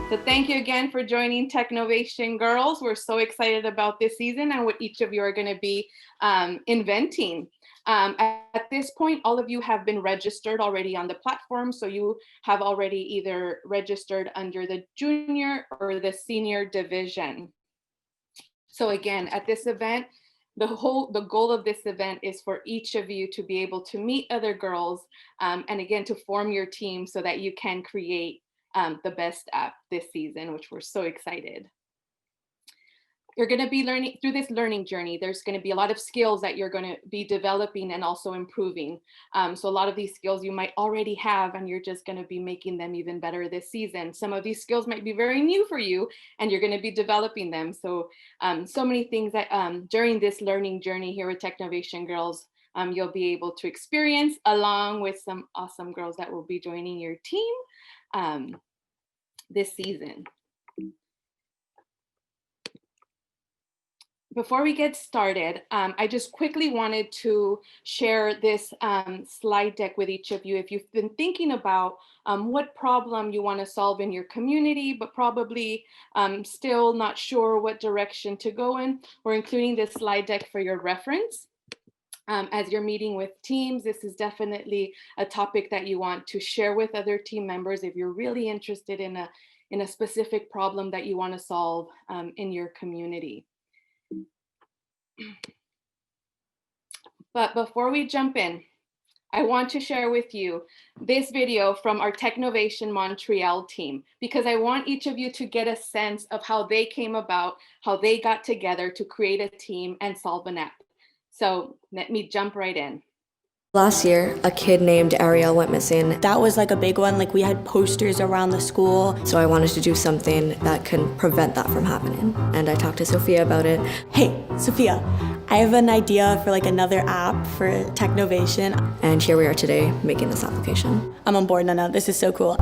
So thank you again for joining Technovation Girls. We're so excited about this season and what each of you are going to be inventing. At this point, all of you have been registered already on the platform. So you have already either registered under the junior or the senior division. So again, at this event, the goal of this event is for each of you to be able to meet other girls and again, to form your team so that you can create the best app this season, which we're so excited. You're going to be learning through this learning journey. There's going to be a lot of skills that you're going to be developing and also improving. So a lot of these skills you might already have, and you're just going to be making them even better this season. Some of these skills might be very new for you, and you're going to be developing them. So, so many things that during this learning journey here with Technovation Girls, you'll be able to experience along with some awesome girls that will be joining your team this season. Before we get started, I just quickly wanted to share this slide deck with each of you. If you've been thinking about what problem you want to solve in your community, but probably still not sure what direction to go in, we're including this slide deck for your reference. As you're meeting with teams, this is definitely a topic that you want to share with other team members if you're really interested in a specific problem that you want to solve in your community. But before we jump in, I want to share with you this video from our Technovation Montreal team, because I want each of you to get a sense of how they came about, how they got together to create a team and solve an app. So let me jump right in. Last year, a kid named Ariel went missing. That was like a big one. Like we had posters around the school. So I wanted to do something that can prevent that from happening. And I talked to Sophia about it. Hey, Sophia, I have an idea for like another app for Technovation. And here we are today making this application. I'm on board, Nana. This is so cool.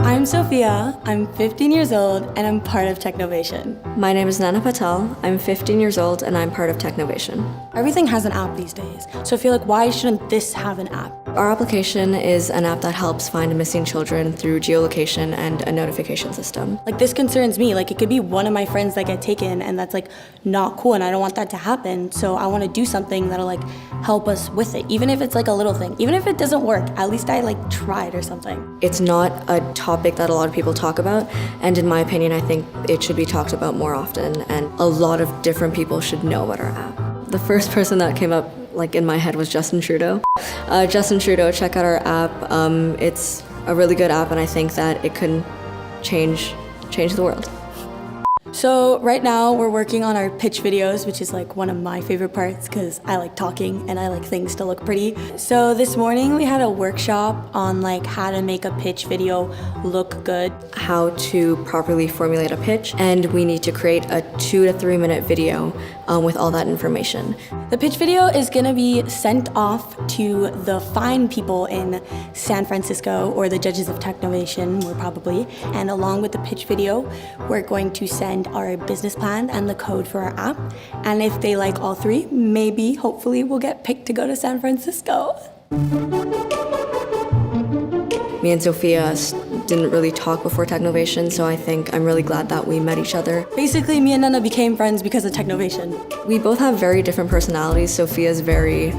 I'm Sophia, I'm 15 years old, and I'm part of Technovation. My name is Nana Patel, I'm 15 years old, and I'm part of Technovation. Everything has an app these days, so I feel like why shouldn't this have an app? Our application is an app that helps find missing children through geolocation and a notification system. Like this concerns me, like it could be one of my friends that get taken and that's like not cool and I don't want that to happen, so I want to do something that'll like help us with it, even if it's like a little thing. Even if it doesn't work, at least I like tried or something. It's not a topic that a lot of people talk about, and in my opinion, I think it should be talked about more often, and a lot of different people should know about our app. The first person that came up like in my head was Justin Trudeau. Justin Trudeau, check out our app. It's a really good app, and I think that it can change the world. So right now we're working on our pitch videos, which is like one of my favorite parts because I like talking and I like things to look pretty. So this morning we had a workshop on like how to make a pitch video look good. How to properly formulate a pitch, and we need to create a 2 to 3 minute video with all that information. The pitch video is gonna be sent off to the fine people in San Francisco, or the judges of Technovation, more probably. And along with the pitch video, we're going to send our business plan and the code for our app. And if they like all three, maybe, hopefully, we'll get picked to go to San Francisco. Me and Sophia didn't really talk before Technovation, so I think I'm really glad that we met each other. Basically, me and Nana became friends because of Technovation. We both have very different personalities. Sophia's very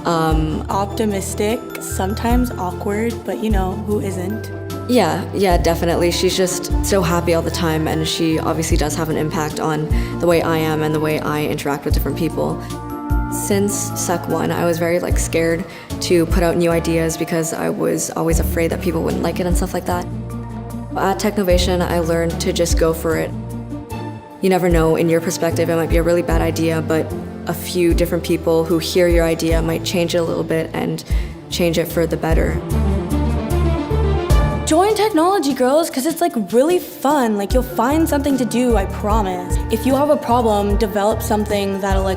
optimistic, sometimes awkward, but you know, who isn't? Yeah, definitely. She's just so happy all the time, and she obviously does have an impact on the way I am and the way I interact with different people. Since Sec 1, I was very scared to put out new ideas because I was always afraid that people wouldn't like it and stuff like that. At Technovation, I learned to just go for it. You never know, in your perspective, it might be a really bad idea, but a few different people who hear your idea might change it a little bit and change it for the better. Join Technology Girls, because it's really fun. You'll find something to do, I promise. If you have a problem, develop something that'll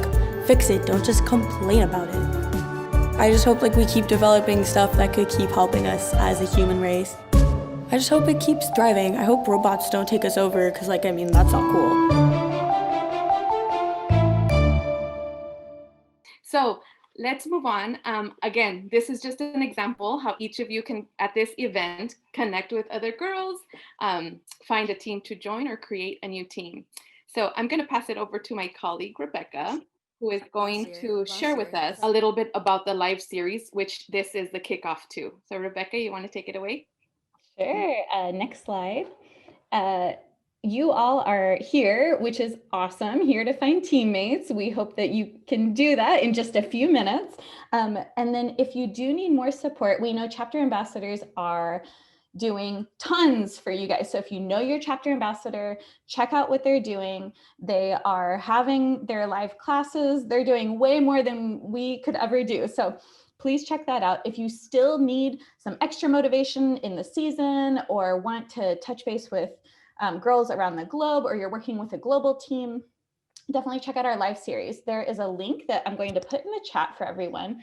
fix it. Don't just complain about it. I just hope we keep developing stuff that could keep helping us as a human race. I just hope it keeps thriving. I hope robots don't take us over, because that's not cool. So let's move on. Again, this is just an example how each of you can, at this event, connect with other girls, find a team to join or create a new team. So I'm going to pass it over to my colleague, Rebecca, who is going to share with us a little bit about the live series, which this is the kickoff to. So Rebecca, you want to take it away? Sure. Next slide. You all are here, which is awesome, here to find teammates. We hope that you can do that in just a few minutes. And then if you do need more support, we know chapter ambassadors are doing tons for you guys. So if you know your chapter ambassador, check out what they're doing. They are having their live classes. They're doing way more than we could ever do. So please check that out. If you still need some extra motivation in the season or want to touch base with girls around the globe, or you're working with a global team, definitely check out our live series. There is a link that I'm going to put in the chat for everyone.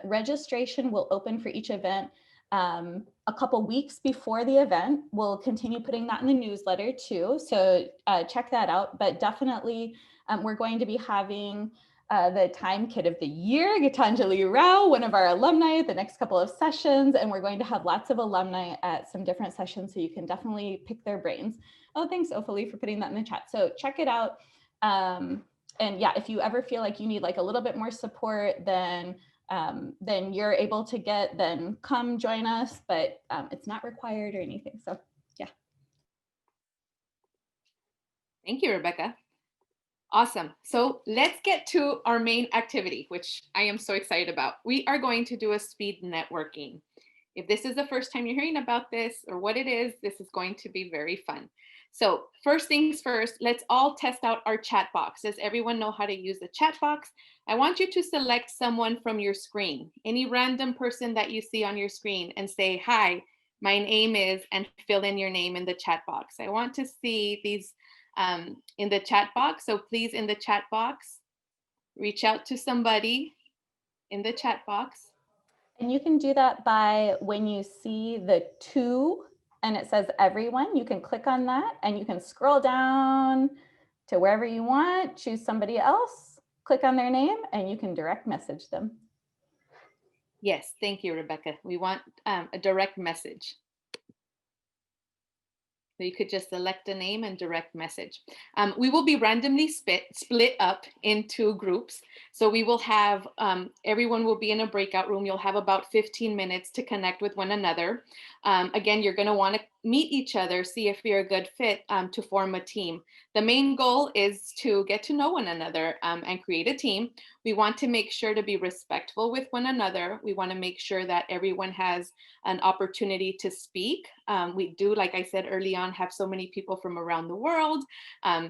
Registration will open for each event a couple weeks before the event. We'll continue putting that in the newsletter too. So check that out, but definitely we're going to be having the Time Kid of the Year, Gitanjali Rao, one of our alumni at the next couple of sessions. And we're going to have lots of alumni at some different sessions, so you can definitely pick their brains. Oh, thanks, Ophalie, for putting that in the chat. So check it out. And yeah, if you ever feel like you need like a little bit more support than you're able to get, then come join us, but it's not required or anything. So yeah. Thank you, Rebecca. Awesome. So let's get to our main activity, which I am so excited about. We are going to do a speed networking. If this is the first time you're hearing about this or what it is, this is going to be very fun. So first things first, let's all test out our chat box. Does everyone know how to use the chat box? I want you to select someone from your screen, any random person that you see on your screen, and say, hi, my name is, and fill in your name in the chat box. I want to see these in the chat box. So please, in the chat box, reach out to somebody in the chat box. And you can do that by when you see the two and it says everyone, you can click on that and you can scroll down to wherever you want, choose somebody else, click on their name, and you can direct message them. Yes, thank you, Rebecca. We want a direct message. So you could just select a name and direct message. We will be randomly split up into groups. So we will have, everyone will be in a breakout room. You'll have about 15 minutes to connect with one another. Again, you're gonna wanna meet each other, see if you're a good fit to form a team. The main goal is to get to know one another and create a team. We want to make sure to be respectful with one another. We wanna make sure that everyone has an opportunity to speak. We do, like I said early on, have so many people from around the world.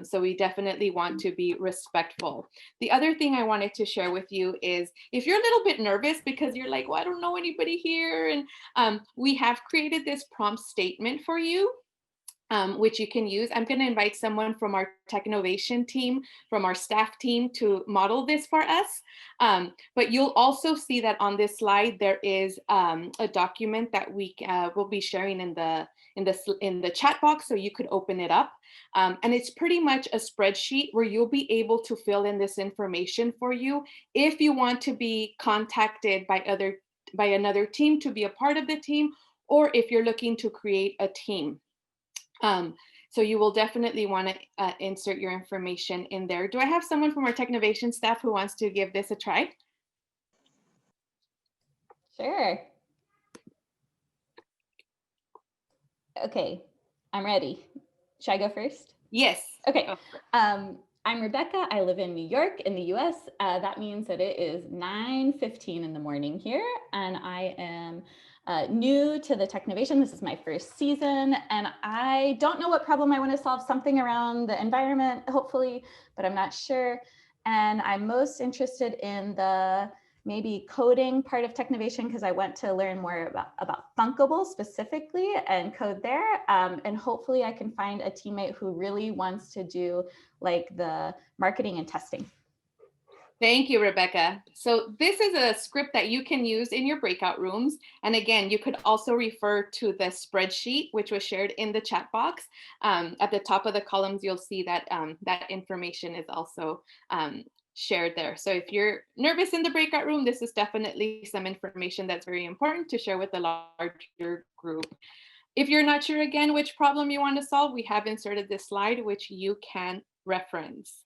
So we definitely want to be respectful. The other thing I wanted to share with you is if you're a little bit nervous because you're like, well, I don't know anybody here. And we have created this prompt statement for you. Which you can use. I'm going to invite someone from our Technovation team, from our staff team, to model this for us. But you'll also see that on this slide, there is a document that we will be sharing in the chat box, so you could open it up. And it's pretty much a spreadsheet where you'll be able to fill in this information for you if you want to be contacted by another team to be a part of the team, or if you're looking to create a team. So you will definitely want to insert your information in there. Do I have someone from our Technovation staff who wants to give this a try? Sure. Okay, I'm ready. Should I go first? Yes. Okay. I'm Rebecca. I live in New York in the US. That means that it is 9:15 in the morning here, and I am new to the Technovation. This is my first season, and I don't know what problem I want to solve, something around the environment, hopefully, but I'm not sure. And I'm most interested in the maybe coding part of Technovation because I want to learn more about Funkable specifically and code there. And hopefully I can find a teammate who really wants to do like the marketing and testing. Thank you, Rebecca. So this is a script that you can use in your breakout rooms. And again, you could also refer to the spreadsheet, which was shared in the chat box. At the top of the columns, you'll see that that information is also shared there. So if you're nervous in the breakout room, this is definitely some information that's very important to share with the larger group. If you're not sure again which problem you want to solve, we have inserted this slide which you can reference.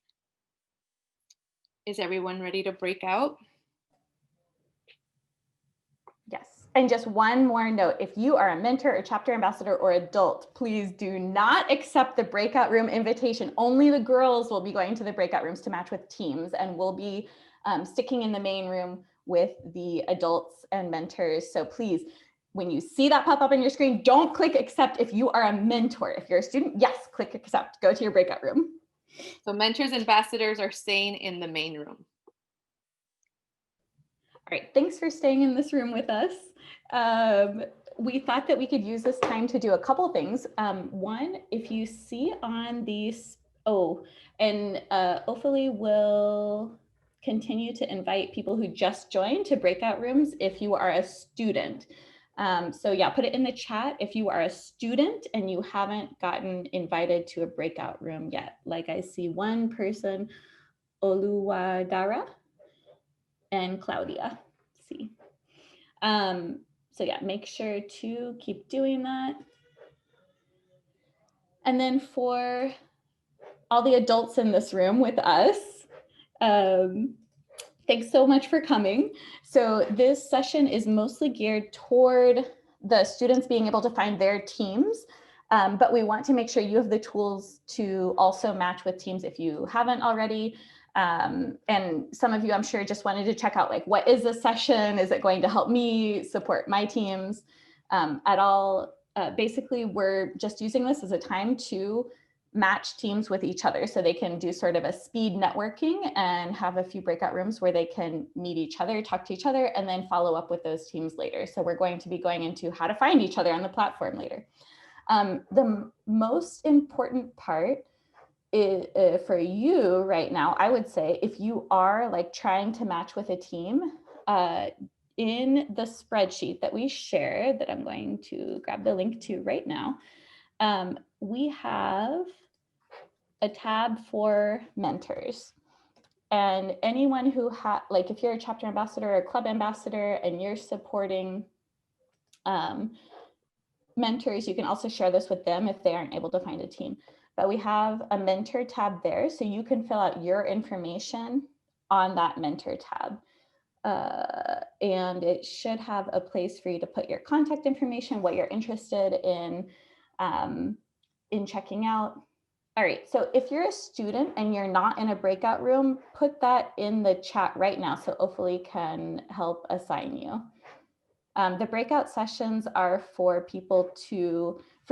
Is everyone ready to break out? Yes. And just one more note, if you are a mentor or chapter ambassador or adult, please do not accept the breakout room invitation. Only the girls will be going to the breakout rooms to match with teams, and we'll be sticking in the main room with the adults and mentors. So please, when you see that pop up on your screen, don't click accept if you are a mentor. If you're a student, yes, click accept, go to your breakout room. So mentors, ambassadors are staying in the main room. All right, thanks for staying in this room with us. We thought that we could use this time to do a couple things. One, if you see on these, and hopefully we'll continue to invite people who just joined to breakout rooms if you are a student. So yeah, put it in the chat if you are a student and you haven't gotten invited to a breakout room yet. Like I see one person, Oluwadara and Claudia. See. So yeah, make sure to keep doing that. And then for all the adults in this room with us, thanks so much for coming. So this session is mostly geared toward the students being able to find their teams, but we want to make sure you have the tools to also match with teams if you haven't already. And some of you, I'm sure, just wanted to check out, like, what is this session? Is it going to help me support my teams at all? Basically, we're just using this as a time to match teams with each other so they can do sort of a speed networking and have a few breakout rooms where they can meet each other, talk to each other, and then follow up with those teams later. So we're going to be going into how to find each other on the platform later. The most important part for you right now, I would say, if you are like trying to match with a team, in the spreadsheet that we share, that I'm going to grab the link to right now, we have a tab for mentors. And anyone who like if you're a chapter ambassador or a club ambassador and you're supporting mentors, you can also share this with them if they aren't able to find a team. But we have a mentor tab there, so you can fill out your information on that mentor tab. And it should have a place for you to put your contact information, what you're interested in checking out. All right, so if you're a student and you're not in a breakout room, put that in the chat right now so hopefully can help assign you. The breakout sessions are for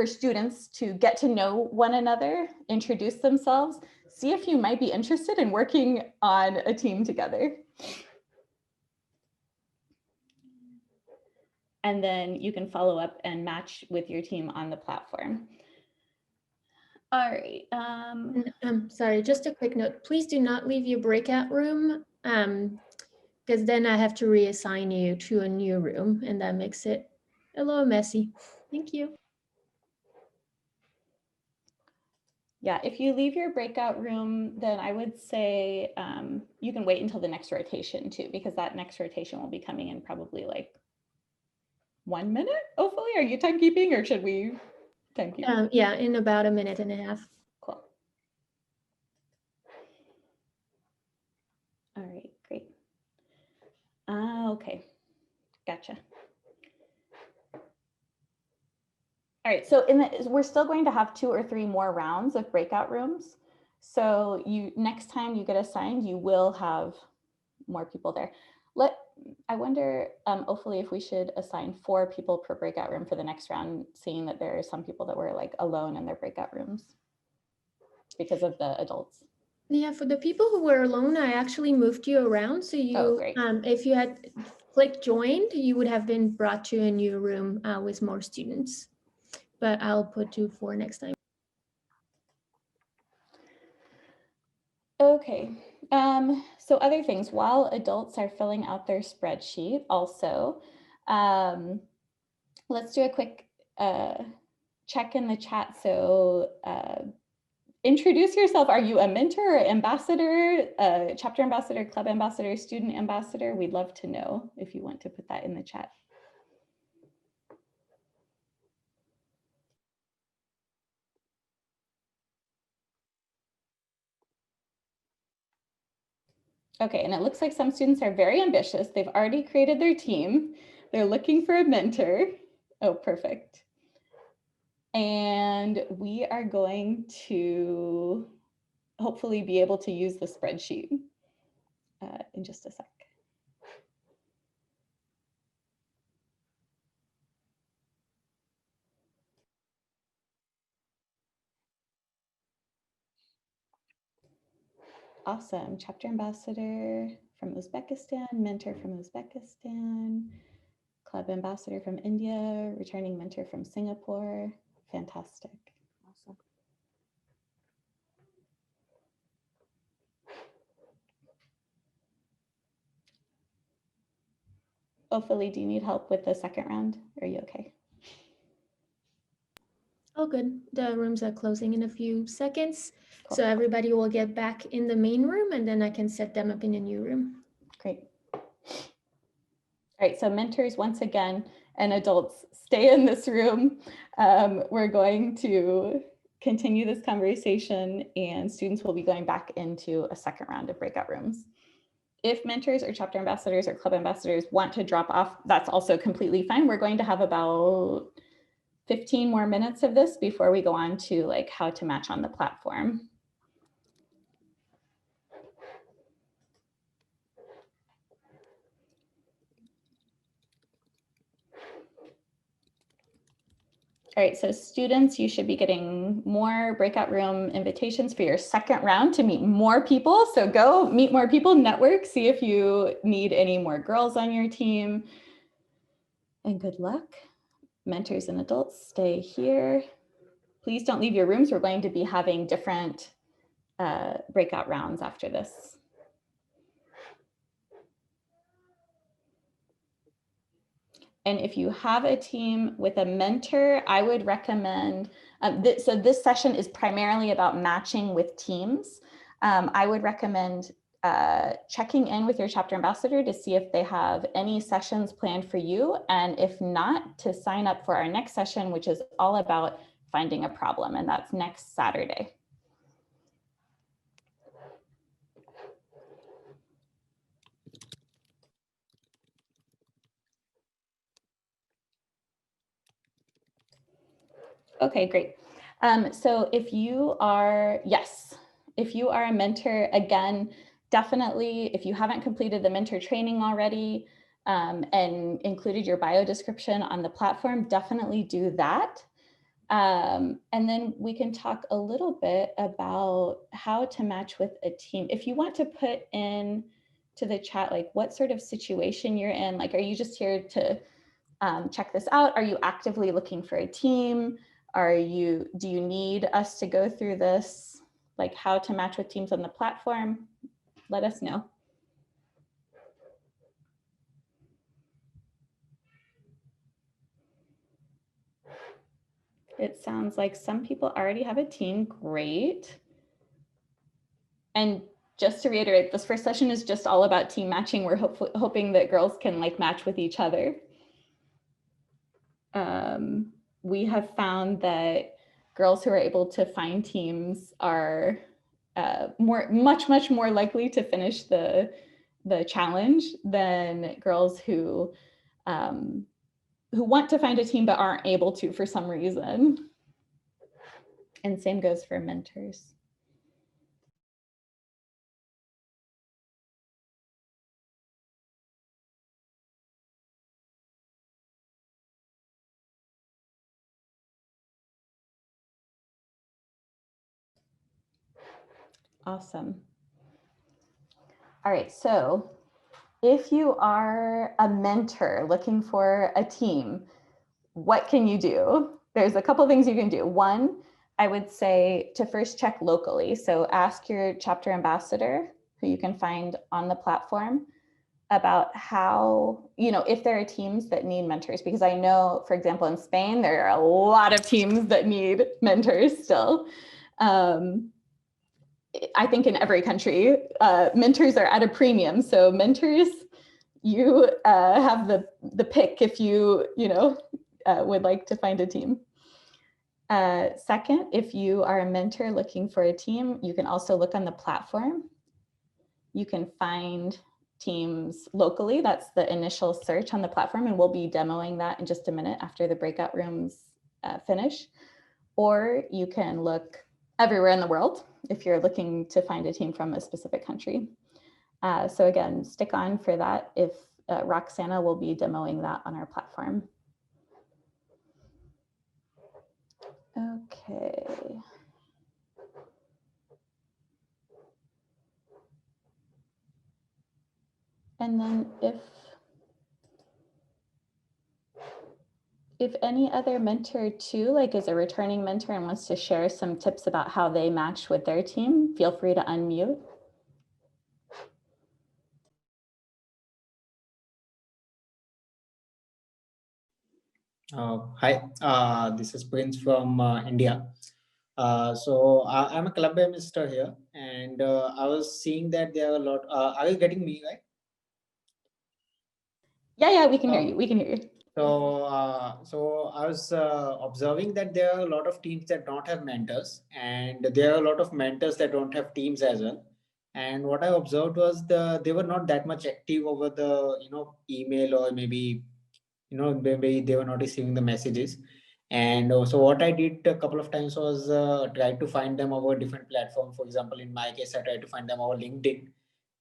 students to get to know one another, introduce themselves, see if you might be interested in working on a team together. And then you can follow up and match with your team on the platform. All right. I'm sorry, just a quick note. Please do not leave your breakout room, because then I have to reassign you to a new room, and that makes it a little messy. Thank you. Yeah, if you leave your breakout room, then I would say you can wait until the next rotation too, because that next rotation will be coming in probably like 1 minute, hopefully. Are you timekeeping or should we timekeep? Yeah, in about a minute and a half. Cool. All right, great. Okay, gotcha. All right, so we're still going to have 2 or 3 more rounds of breakout rooms. So next time you get assigned, you will have more people there. I wonder, hopefully, if we should assign 4 people per breakout room for the next round, seeing that there are some people that were like alone in their breakout rooms because of the adults. Yeah, for the people who were alone, I actually moved you around. So you, if you had clicked joined, you would have been brought to a new room with more students. But I'll put you 4 next time. Okay. So other things, while adults are filling out their spreadsheet also, let's do a quick check in the chat. So introduce yourself. Are you a mentor or ambassador, chapter ambassador, club ambassador, student ambassador? We'd love to know if you want to put that in the chat. Okay, and it looks like some students are very ambitious. They've already created their team. They're looking for a mentor. Oh, perfect. And we are going to hopefully be able to use the spreadsheet in just a sec. Awesome. Chapter ambassador from Uzbekistan, mentor from Uzbekistan, club ambassador from India, returning mentor from Singapore. Fantastic. Awesome. Hopefully, do you need help with the second round? Are you okay? Oh, good. The rooms are closing in a few seconds. Cool. So everybody will get back in the main room and then I can set them up in a new room. Great. All right, so mentors, once again, and adults, stay in this room. We're going to continue this conversation and students will be going back into a second round of breakout rooms. If mentors or chapter ambassadors or club ambassadors want to drop off, that's also completely fine. We're going to have about 15 more minutes of this before we go on to like how to match on the platform. All right, so students, you should be getting more breakout room invitations for your second round to meet more people. So go meet more people, network, see if you need any more girls on your team. And good luck. Mentors and adults, stay here. Please don't leave your rooms. We're going to be having different breakout rounds after this. And if you have a team with a mentor, I would recommend, so this session is primarily about matching with teams. I would recommend checking in with your chapter ambassador to see if they have any sessions planned for you. And if not, to sign up for our next session, which is all about finding a problem. And that's next Saturday. Okay, great. So if you are, yes, if you are a mentor, again, definitely, if you haven't completed the mentor training already and included your bio description on the platform, definitely do that. And then we can talk a little bit about how to match with a team. If you want to put in to the chat, like what sort of situation you're in, like, are you just here to check this out? Are you actively looking for a team? Do you need us to go through this, like how to match with teams on the platform? Let us know. It sounds like some people already have a team. Great. And just to reiterate, this first session is just all about team matching. We're hoping that girls can like match with each other. We have found that girls who are able to find teams are much more likely to finish the challenge than girls who want to find a team but aren't able to for some reason. And same goes for mentors. Awesome. All right, so if you are a mentor looking for a team, what can you do? There's a couple of things you can do. One, I would say to first check locally. So ask your chapter ambassador, who you can find on the platform, about how, if there are teams that need mentors, because I know, for example, in Spain, there are a lot of teams that need mentors still. I think in every country, mentors are at a premium. So mentors, you have the pick if you would like to find a team. Second, if you are a mentor looking for a team, you can also look on the platform. You can find teams locally. That's the initial search on the platform, and we'll be demoing that in just a minute after the breakout rooms finish. Or you can look everywhere in the world if you're looking to find a team from a specific country. So again, stick on for that if Roxana will be demoing that on our platform. Okay. And then if any other mentor too, like is a returning mentor and wants to share some tips about how they match with their team, feel free to unmute. Hi, this is Prince from India. So I'm a club ambassador here, and I was seeing that there are a lot. Are you getting me right? Yeah, we can hear you. We can hear you. So I was observing that there are a lot of teams that don't have mentors, and there are a lot of mentors that don't have teams as well. And what I observed was they were not that much active over the email, or maybe maybe they were not receiving the messages. And so what I did a couple of times was try to find them over different platforms. For example, in my case, I tried to find them over LinkedIn,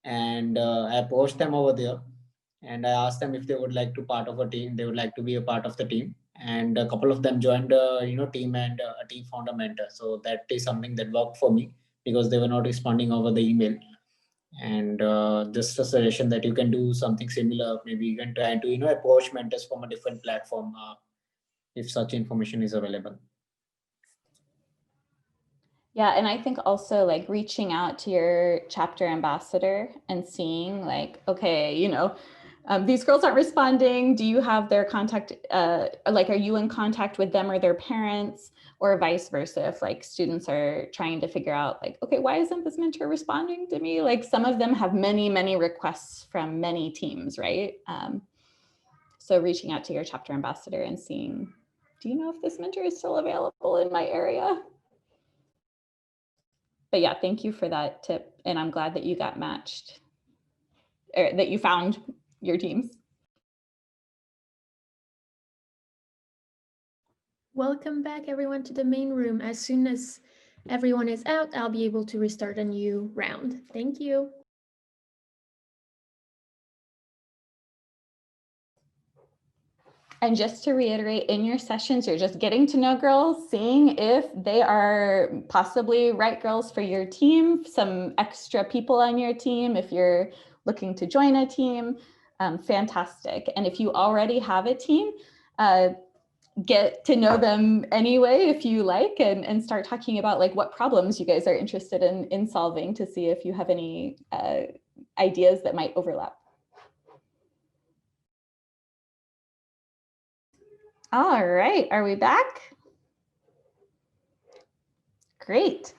and I approached them over there, and I asked them if they would like to part of a team. They would like to be a part of the team, and a couple of them joined team, and a team found a mentor. So that is something that worked for me because they were not responding over the email. And just a suggestion that you can do something similar. Maybe you can try to approach mentors from a different platform if such information is available. Yeah, and I think also like reaching out to your chapter ambassador and seeing like, okay, these girls aren't responding. Do you have their contact? Like, are you in contact with them or their parents, or vice versa? If like students are trying to figure out like, okay, why isn't this mentor responding to me? Like some of them have many, many requests from many teams, right? So reaching out to your chapter ambassador and seeing, do you know if this mentor is still available in my area? But yeah, thank you for that tip. And I'm glad that you got matched, or that you found your teams. Welcome back everyone to the main room. As soon as everyone is out, I'll be able to restart a new round. Thank you. And just to reiterate, in your sessions, you're just getting to know girls, seeing if they are possibly right girls for your team, some extra people on your team, if you're looking to join a team, fantastic. And if you already have a team, get to know them anyway, if you like, and start talking about like what problems you guys are interested in solving to see if you have any ideas that might overlap. All right, are we back? Great.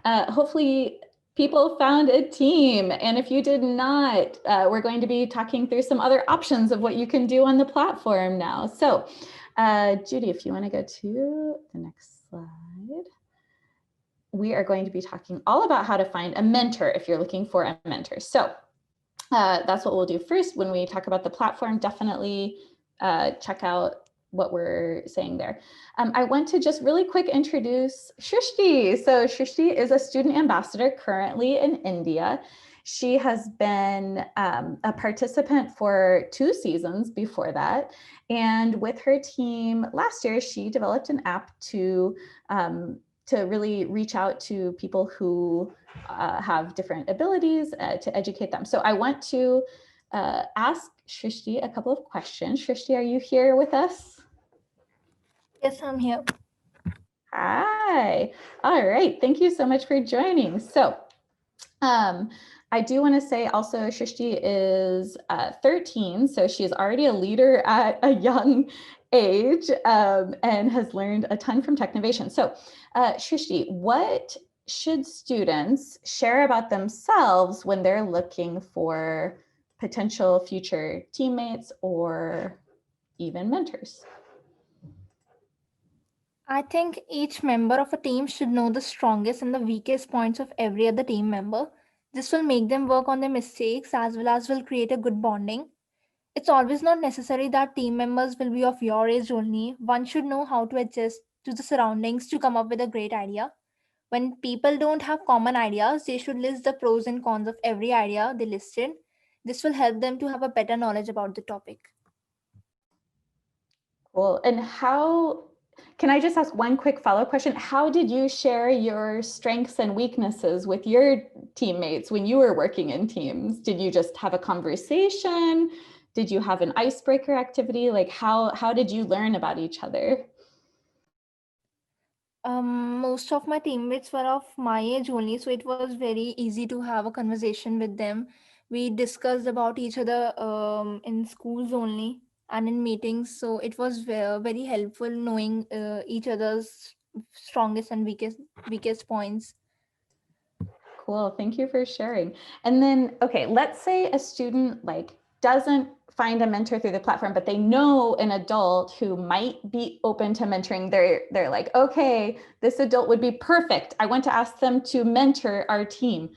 Hopefully people found a team. And if you did not, we're going to be talking through some other options of what you can do on the platform now. So Judy, if you want to go to the next slide. We are going to be talking all about how to find a mentor if you're looking for a mentor. So that's what we'll do first. When we talk about the platform, definitely check out what we're saying there. I want to just really quick introduce Srishi. So Srishi is a student ambassador currently in India. She has been a participant for 2 seasons before that. And with her team last year, she developed an app to really reach out to people who have different abilities to educate them. So I want to ask Srishi a couple of questions. Srishi, are you here with us? Yes, I'm here. Hi. All right. Thank you so much for joining. So I do want to say also Srishi is 13, so she's already a leader at a young age and has learned a ton from Technovation. So Srishi, what should students share about themselves when they're looking for potential future teammates or even mentors? I think each member of a team should know the strongest and the weakest points of every other team member. This will make them work on their mistakes as well as will create a good bonding. It's always not necessary that team members will be of your age only. One should know how to adjust to the surroundings to come up with a great idea. When people don't have common ideas, they should list the pros and cons of every idea they listed. This will help them to have a better knowledge about the topic. Cool. And how, can I just ask one quick follow-up question? How did you share your strengths and weaknesses with your teammates when you were working in teams? Did you just have a conversation? Did you have an icebreaker activity? Like how did you learn about each other? Most of my teammates were of my age only, so it was very easy to have a conversation with them. We discussed about each other in schools only and in meetings, so it was very helpful knowing each other's strongest and weakest points. Cool, thank you for sharing. And then, okay, let's say a student like doesn't find a mentor through the platform, but they know an adult who might be open to mentoring. They're like, okay, this adult would be perfect. I want to ask them to mentor our team.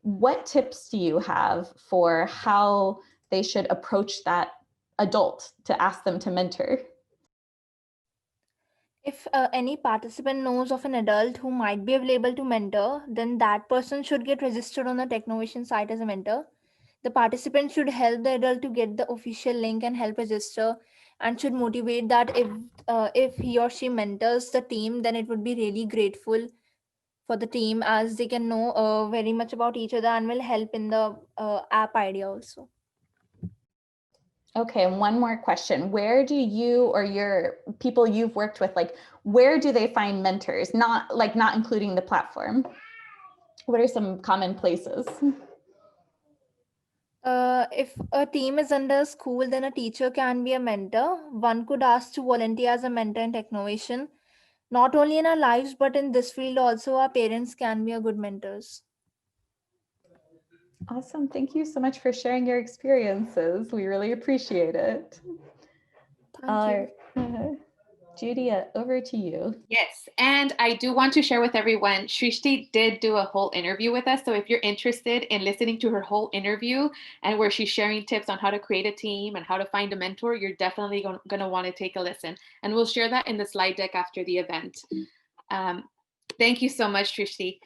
What tips do you have for how they should approach that adult to ask them to mentor? If any participant knows of an adult who might be available to mentor, then that person should get registered on the Technovation site as a mentor. The participant should help the adult to get the official link and help register, and should motivate that if he or she mentors the team, then it would be really grateful for the team, as they can know very much about each other and will help in the app idea also. Okay, and one more question. Where do you or your people you've worked with, like, where do they find mentors? Not including the platform. What are some common places? If a team is under a school, then a teacher can be a mentor. One could ask to volunteer as a mentor in Technovation. Not only in our lives, but in this field also, our parents can be a good mentors. Awesome. Thank you so much for sharing your experiences. We really appreciate it. Thank you. Judy, over to you. Yes, and I do want to share with everyone, Srishi did do a whole interview with us. So if you're interested in listening to her whole interview and where she's sharing tips on how to create a team and how to find a mentor, you're definitely going to want to take a listen. And we'll share that in the slide deck after the event. Thank you so much, Srishi.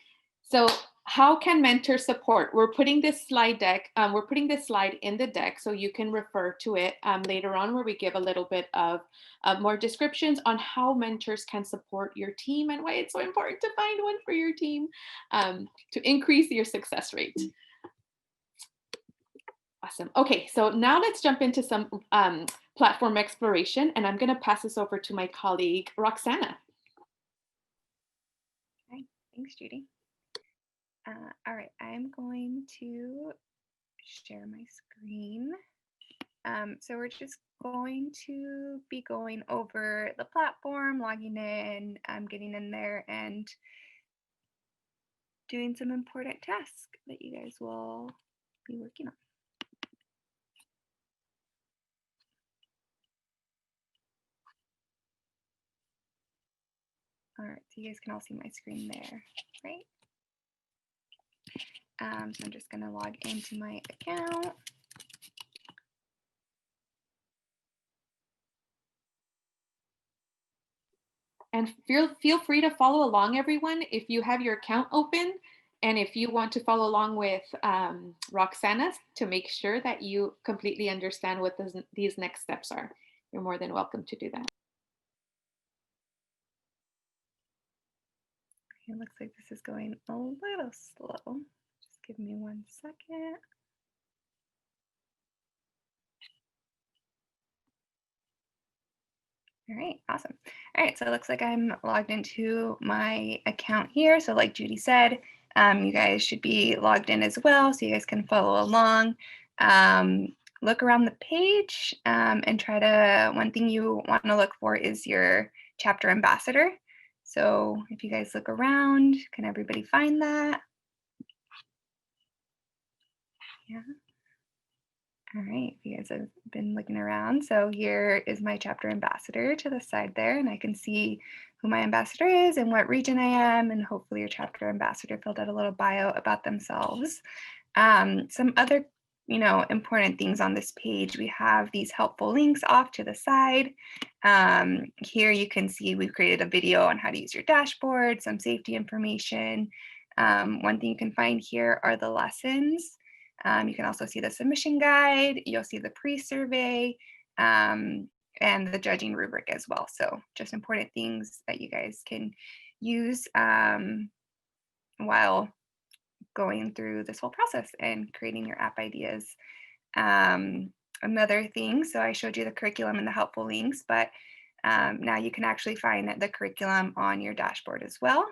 So how can mentors support? We're putting this slide in the deck so you can refer to it later on, where we give a little bit of more descriptions on how mentors can support your team and why it's so important to find one for your team to increase your success rate. Awesome. Okay, so now let's jump into some platform exploration, and I'm going to pass this over to my colleague, Roxana. Hi, thanks, Judy. All right, I'm going to share my screen. So we're just going to be going over the platform, logging in, getting in there, and doing some important tasks that you guys will be working on. All right, so you guys can all see my screen there, right? So I'm just going to log into my account. And feel free to follow along, everyone, if you have your account open, and if you want to follow along with Roxana to make sure that you completely understand what these next steps are. You're more than welcome to do that. It looks like this is going a little slow. Just give me 1 second. All right, awesome. All right, so it looks like I'm logged into my account here. So like Judy said, You guys should be logged in as well, so you guys can follow along. Look around the page and try to, one thing you want to look for is your chapter ambassador. So if you guys look around, can everybody find that? Yeah. All right, you guys have been looking around. So here is my chapter ambassador to the side there, and I can see who my ambassador is and what region I am, and hopefully your chapter ambassador filled out a little bio about themselves. Some other, important things on this page, we have these helpful links off to the side. Here you can see we've created a video on how to use your dashboard, some safety information. One thing you can find here are the lessons. You can also see the submission guide, you'll see the pre-survey, and the judging rubric as well. So just important things that you guys can use while going through this whole process and creating your app ideas. Another thing, so I showed you the curriculum and the helpful links, but now you can actually find the curriculum on your dashboard as well.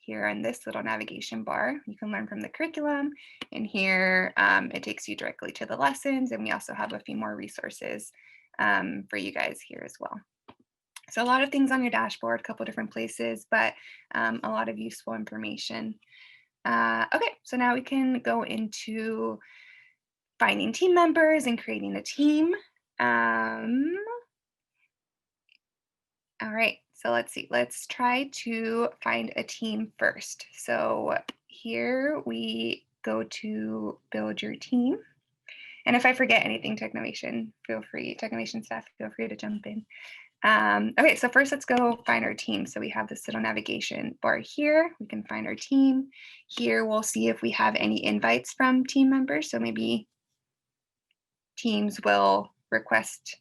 Here on this little navigation bar, you can learn from the curriculum, and here it takes you directly to the lessons, and we also have a few more resources for you guys here as well. So a lot of things on your dashboard, a couple different places, but a lot of useful information. Okay, so now we can go into finding team members and creating a team. All right, so let's see. Let's try to find a team first. So here we go to build your team. And if I forget anything, Technovation staff, feel free to jump in. Okay, so first let's go find our team. So we have this little navigation bar here. We can find our team. Here we'll see if we have any invites from team members. So maybe teams will request,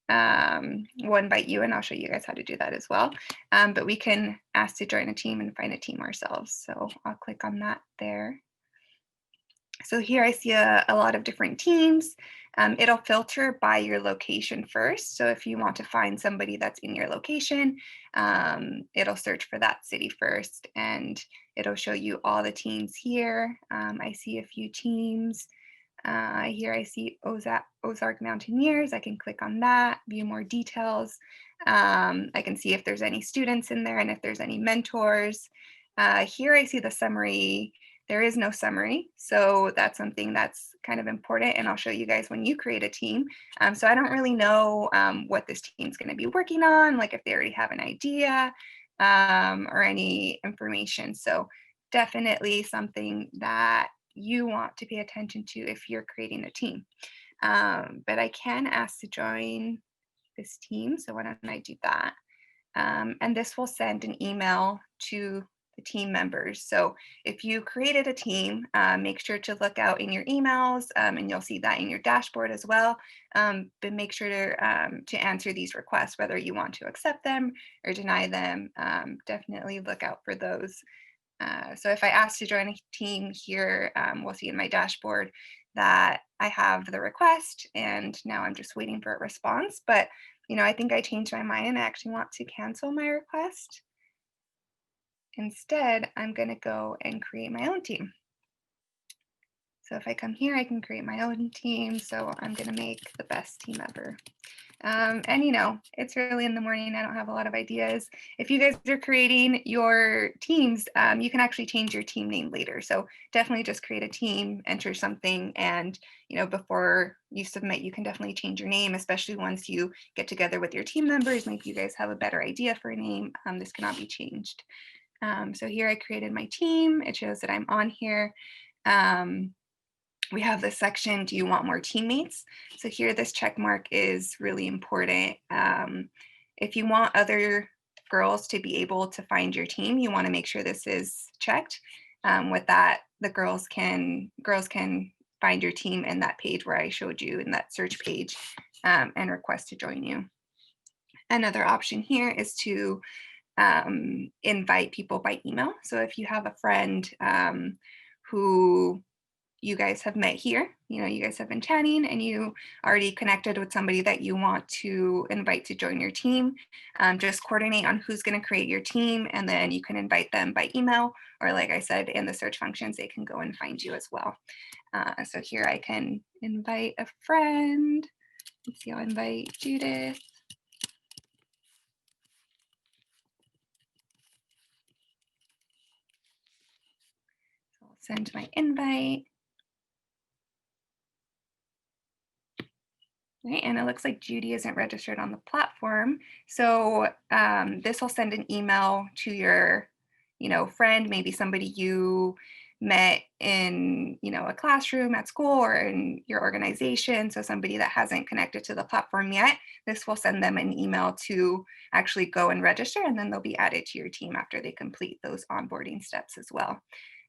we'll invite you, and I'll show you guys how to do that as well. But we can ask to join a team and find a team ourselves. So I'll click on that there. So here I see a lot of different teams. It'll filter by your location first. So if you want to find somebody that's in your location, it'll search for that city first, and it'll show you all the teams here. I see a few teams. Here I see Ozark Mountaineers. I can click on that, view more details. I can see if there's any students in there and if there's any mentors. Here I see the summary. There is no summary, so that's something that's kind of important, and I'll show you guys when you create a team. So I don't really know what this team's going to be working on, like if they already have an idea or any information. So definitely something that you want to pay attention to if you're creating a team. But I can ask to join this team, so why don't I do that? And this will send an email to the team members. So if you created a team, make sure to look out in your emails, and you'll see that in your dashboard as well. But make sure to answer these requests, whether you want to accept them or deny them. Definitely look out for those. So if I ask to join a team here, we'll see in my dashboard that I have the request, and now I'm just waiting for a response. But I think I changed my mind and I actually want to cancel my request. Instead, I'm going to go and create my own team. So if I come here, I can create my own team. So I'm going to make the best team ever. And it's early in the morning. I don't have a lot of ideas. If you guys are creating your teams, you can actually change your team name later. So definitely just create a team, enter something, and before you submit, you can definitely change your name, especially once you get together with your team members. Maybe you guys have a better idea for a name. This cannot be changed. So here I created my team. It shows that I'm on here. We have this section, do you want more teammates? So here this check mark is really important. If you want other girls to be able to find your team, you want to make sure this is checked. With that, the girls can find your team in that page where I showed you in that search page, and request to join you. Another option here is to invite people by email. So if you have a friend who you guys have met here. You guys have been chatting and you already connected with somebody that you want to invite to join your team. Just coordinate on who's going to create your team, and then you can invite them by email, or like I said, in the search functions, they can go and find you as well. So here I can invite a friend. Let's see, I'll invite Judith. So I'll send my invite. Right, and it looks like Judy isn't registered on the platform. So this will send an email to your, friend, maybe somebody you met in, a classroom at school or in your organization. So somebody that hasn't connected to the platform yet, this will send them an email to actually go and register, and then they'll be added to your team after they complete those onboarding steps as well.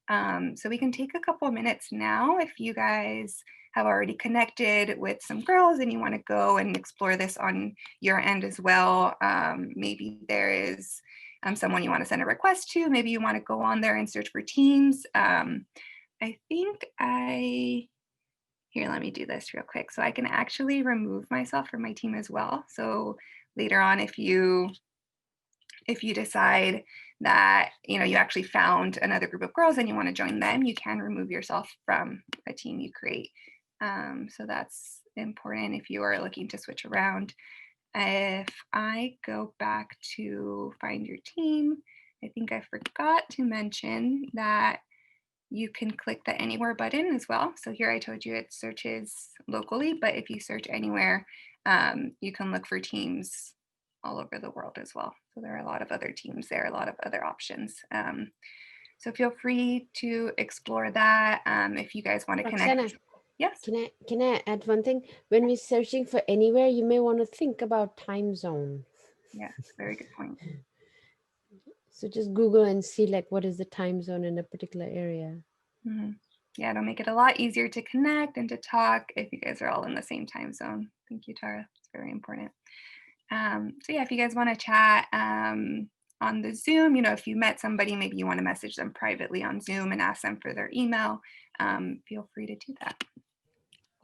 So we can take a couple of minutes now if you guys have already connected with some girls and you want to go and explore this on your end as well. Maybe there is someone you want to send a request to. Maybe you want to go on there and search for teams. I think here, let me do this real quick. So I can actually remove myself from my team as well. So later on, if you decide that you actually found another group of girls and you want to join them, you can remove yourself from a team you create. So that's important if you are looking to switch around. If I go back to find your team, I think I forgot to mention that you can click the anywhere button as well. So here I told you it searches locally, but if you search anywhere, you can look for teams all over the world as well. So there are a lot of other teams there, a lot of other options. So feel free to explore that if you guys want to connect. Yes. Can I add one thing? When we're searching for anywhere, you may want to think about time zone. Yes, very good point. So just Google and see like what is the time zone in a particular area. Mm-hmm. Yeah, it'll make it a lot easier to connect and to talk if you guys are all in the same time zone. Thank you, Tara. It's very important. So yeah, if you guys want to chat on the Zoom, if you met somebody, maybe you want to message them privately on Zoom and ask them for their email, feel free to do that.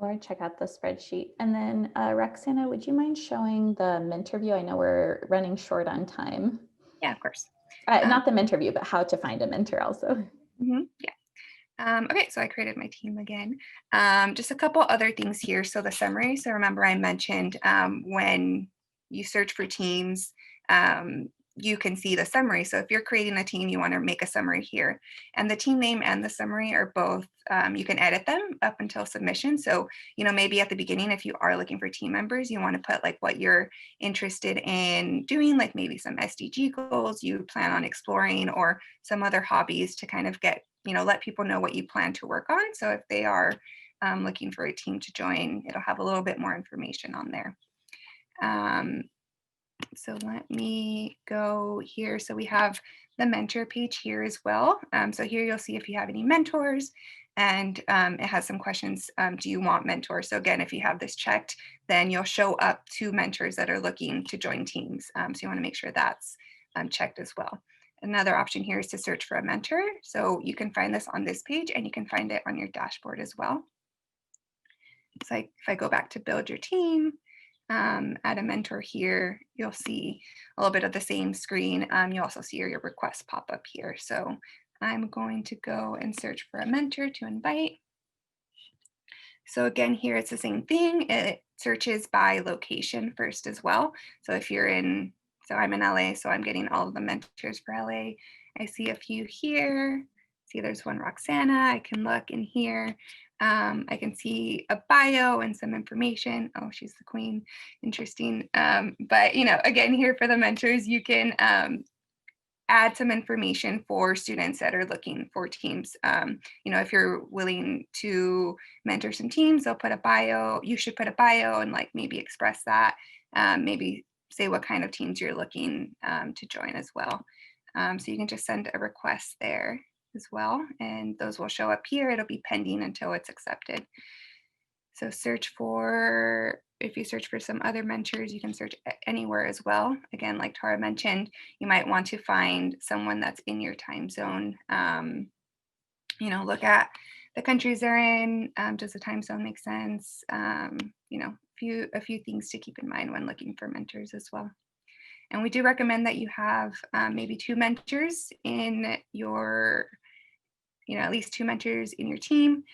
Or check out the spreadsheet. And then Roxana, would you mind showing the mentor view? I know we're running short on time. Yeah, of course. Not the mentor view, but how to find a mentor also. Mm-hmm. Yeah. Okay, so I created my team again. Just a couple other things here. So the summary. So remember I mentioned when you search for teams, you can see the summary. So if you're creating a team, you want to make a summary here. And the team name and the summary are both, you can edit them up until submission. So, maybe at the beginning, if you are looking for team members, you want to put like what you're interested in doing, like maybe some SDG goals you plan on exploring or some other hobbies to kind of get, let people know what you plan to work on. So if they are looking for a team to join, it'll have a little bit more information on there. So let me go here. So we have the mentor page here as well. So here you'll see if you have any mentors, and it has some questions. Do you want mentors? So again, if you have this checked, then you'll show up to mentors that are looking to join teams. So you want to make sure that's checked as well. Another option here is to search for a mentor. So you can find this on this page and you can find it on your dashboard as well. So if I go back to build your team, add a mentor here, you'll see a little bit of the same screen. You'll also see your requests pop up here. So I'm going to go and search for a mentor to invite. So again, here it's the same thing. It searches by location first as well. So if you're in, so I'm in LA, so I'm getting all of the mentors for LA. I see a few here. See, there's one Roxana. I can look in here. I can see a bio and some information. Oh, she's the queen. Interesting. But again, here for the mentors, you can add some information for students that are looking for teams. If you're willing to mentor some teams, they'll put a bio. You should put a bio and like maybe express that. Maybe say what kind of teams you're looking to join as well. So you can just send a request there as well, and those will show up here. It'll be pending until it's accepted. So if you search for some other mentors, you can search anywhere as well. Again, like Tara mentioned, you might want to find someone that's in your time zone. Look at the countries they're in. Does the time zone make sense? You know, a few things to keep in mind when looking for mentors as well. And we do recommend that you have maybe 2 mentors in your, you know, at least 2 mentors in your team.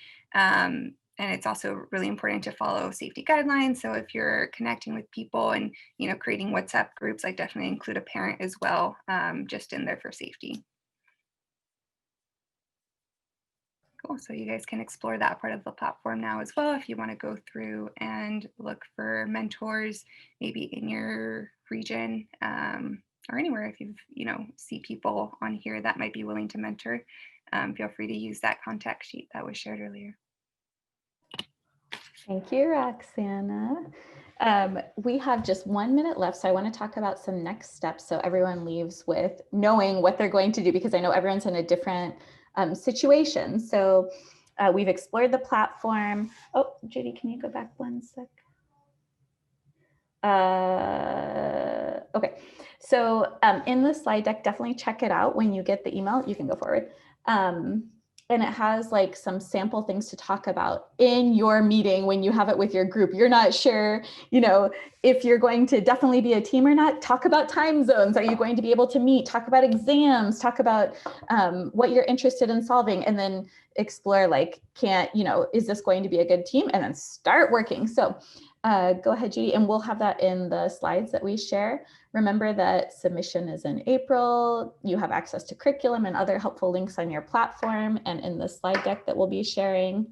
And it's also really important to follow safety guidelines. So if you're connecting with people and, you know, creating WhatsApp groups, I definitely include a parent as well, just in there for safety. Cool. So you guys can explore that part of the platform now as well if you want to go through and look for mentors, maybe in your region, or anywhere. If you've, you know, see people on here that might be willing to mentor, feel free to use that contact sheet that was shared earlier. Thank you, Roxana. We have just 1 minute left, so I want to talk about some next steps so everyone leaves with knowing what they're going to do, because I know everyone's in a different situation. So we've explored the platform. Oh, Judy, can you go back 1 sec? Okay, so in the slide deck, definitely check it out when you get the email. You can go forward. And it has like some sample things to talk about in your meeting when you have it with your group. You're not sure, you know, if you're going to definitely be a team or not. Talk about time zones. Are you going to be able to meet? Talk about exams. Talk about what you're interested in solving, and then explore like, you know, is this going to be a good team? And then start working. So go ahead, Judy, and we'll have that in the slides that we share. Remember that submission is in April. You have access to curriculum and other helpful links on your platform and in the slide deck that we'll be sharing.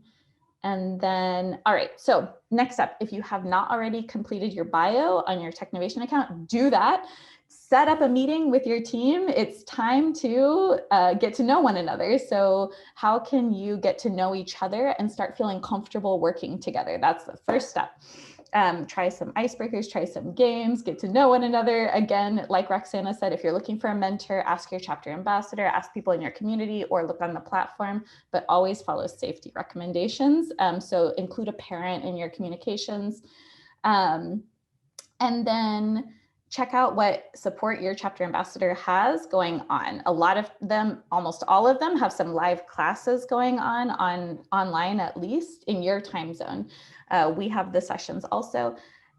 And then, all right, so next up, if you have not already completed your bio on your Technovation account, do that. Set up a meeting with your team. It's time to get to know one another. So how can you get to know each other and start feeling comfortable working together? That's the first step. Try some icebreakers, try some games, get to know one another. Again, like Roxana said, if you're looking for a mentor, ask your chapter ambassador, ask people in your community, or look on the platform, but always follow safety recommendations. So include a parent in your communications. And then check out what support your chapter ambassador has going on. A lot of them, almost all of them, have some live classes going on online, at least in your time zone. We have the sessions also.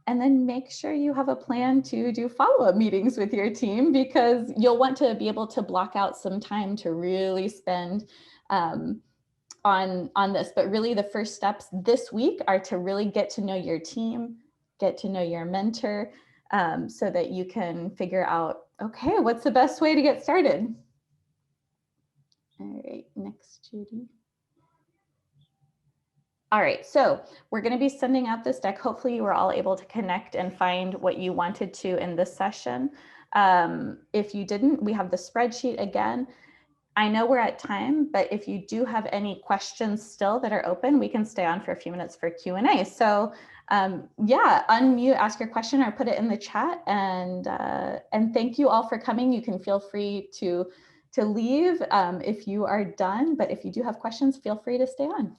And then make sure you have a plan to do follow-up meetings with your team, because you'll want to be able to block out some time to really spend on this. But really the first steps this week are to really get to know your team, get to know your mentor, so that you can figure out, okay, what's the best way to get started? All right, next, Judy. All right, so we're going to be sending out this deck. Hopefully you were all able to connect and find what you wanted to in this session. If you didn't, we have the spreadsheet again. I know we're at time, but if you do have any questions still that are open, we can stay on for a few minutes for Q&A. So yeah, unmute, ask your question, or put it in the chat. And thank you all for coming. You can feel free to leave if you are done, but if you do have questions, feel free to stay on.